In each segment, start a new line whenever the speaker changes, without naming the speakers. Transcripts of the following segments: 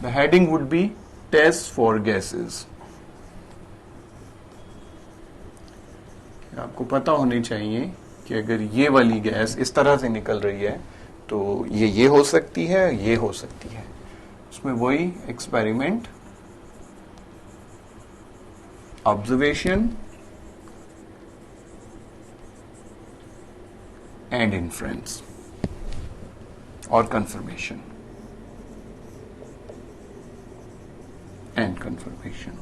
The heading would be tests for gases. आपको पता होनी चाहिए कि अगर ये वाली गैस इस तरह से निकल रही है तो ये हो सकती है, ये हो सकती है. उसमें वही एक्सपेरिमेंट, ऑब्जर्वेशन एंड इन्फ्रेंस और कंफर्मेशन एंड कंफर्मेशन.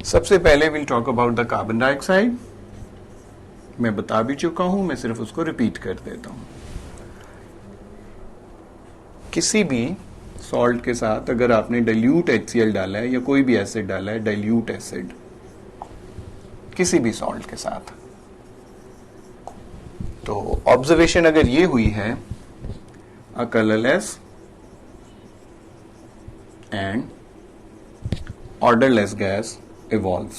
सबसे पहले will talk about the carbon dioxide. मैं बता भी चुका हूं, मैं सिर्फ उसको रिपीट कर देता हूं. किसी भी सॉल्ट के साथ अगर आपने डाइल्यूट HCl डाला है या कोई भी एसिड डाला है, डाइल्यूट एसिड किसी भी सॉल्ट के साथ, तो ऑब्जर्वेशन अगर ये हुई है, a colourless and odourless gas evolves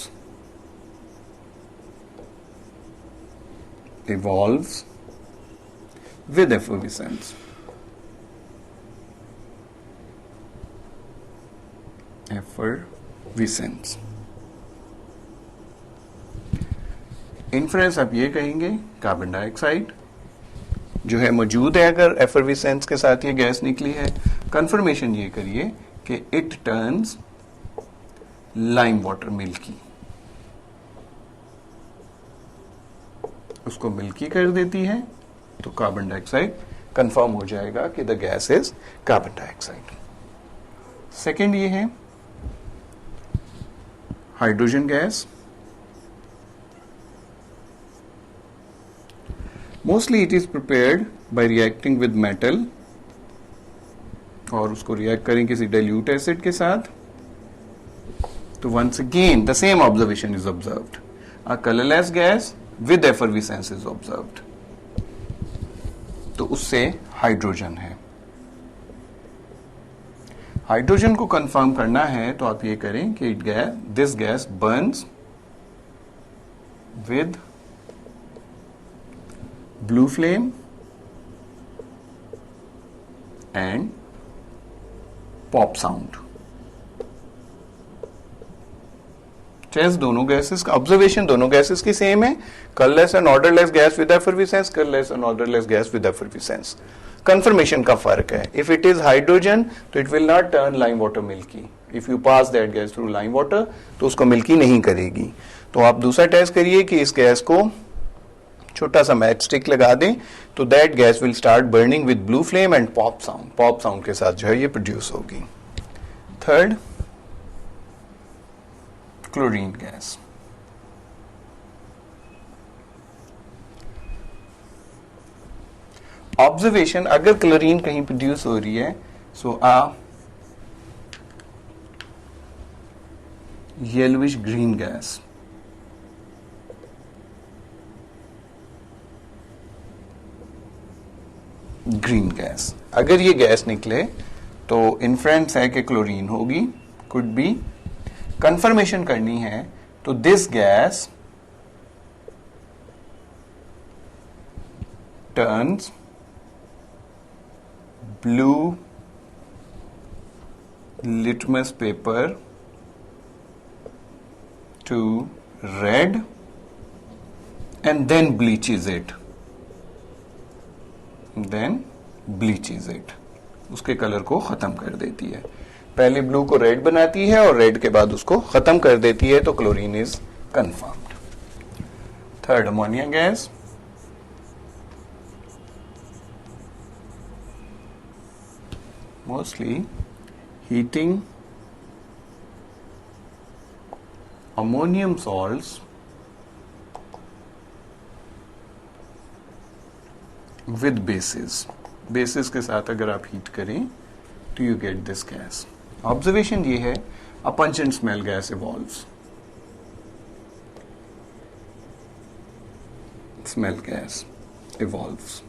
with effervescence. Inference आप ये कहेंगे कार्बन डाइऑक्साइड जो है मौजूद है अगर एफरविसेंस के साथ ये गैस निकली है. कंफर्मेशन ये करिए कि it turns lime water milky, उसको मिल्की कर देती है तो कार्बन डाइऑक्साइड कंफर्म हो जाएगा कि the gas is carbon dioxide. Second ये है hydrogen gas. Mostly it is prepared by reacting with metal, और उसको रिएक्ट करें किसी डाइल्यूट एसिड के साथ. तो once again the same observation is observed. A colorless gas with effervescence is observed. तो उससे हाइड्रोजन है. हाइड्रोजन को कंफर्म करना है तो आप ये करें कि this gas burns with blue flame and pop sound. Test दोनों गैसेस का, ऑब्जर्वेशन दोनों गैसेस की सेम है. Colourless and odourless gas with effervescence, colourless and odourless gas with effervescence. Confirmation का फर्क है. इफ इट इज हाइड्रोजन तो it will not turn lime water milky. If you pass that gas through lime water तो उसको milky नहीं करेगी. तो आप दूसरा टेस्ट करिए कि इस गैस को छोटा सा मैच स्टिक लगा दें तो that gas will start burning with blue flame and pop sound. Pop sound के साथ जो है ये प्रोड्यूस होगी. Third, chlorine gas. ऑब्जर्वेशन, अगर क्लोरीन कहीं प्रोड्यूस हो रही है so yellowish green gas. Green gas, अगर ये गैस निकले तो इन्फ्रेंस है कि क्लोरीन होगी, कुड बी. कंफर्मेशन करनी है तो this gas turns blue litmus paper to red and then bleaches it. उसके कलर को खत्म कर देती है. पहले ब्लू को रेड बनाती है और रेड के बाद उसको खत्म कर देती है. तो chlorine is confirmed. Third, ammonia gas. Mostly heating ammonium salts with bases. bases के साथ अगर आप हीट करें तो you get this gas. Observation ये है, a pungent smell gas evolves. Smell gas evolves.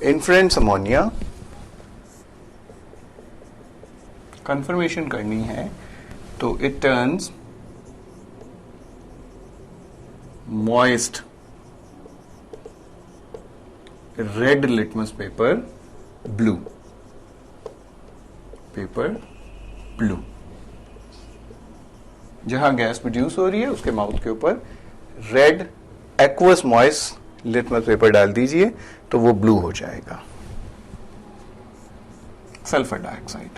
Inference ammonia, confirmation करनी है तो it turns moist red litmus paper blue. Paper blue. जहां गैस प्रोड्यूस हो रही है उसके माउथ के ऊपर red aqueous moist litmus paper डाल दीजिए तो वो ब्लू हो जाएगा. Sulphur dioxide.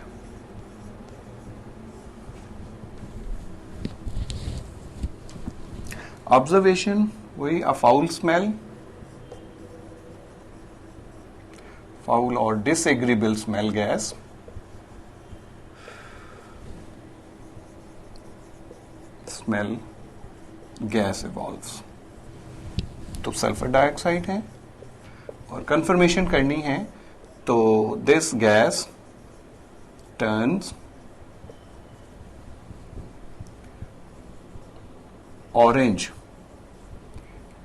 ऑब्जर्वेशन वही अ फाउल स्मेल, फाउल और disagreeable smell gas, smell gas evolves. तो सल्फर डाइऑक्साइड है और कंफर्मेशन करनी है तो this gas turns orange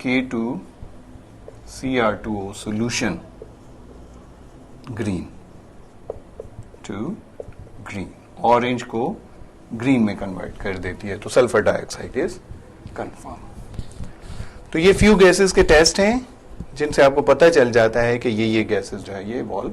K2Cr2O solution green to green. Orange को ग्रीन में कन्वर्ट कर देती है तो सल्फर डाइऑक्साइड इज कंफर्म. तो ये फ्यू गैसेस के टेस्ट हैं जिनसे आपको पता चल जाता है कि ये गैसेस जो है ये इवॉल्व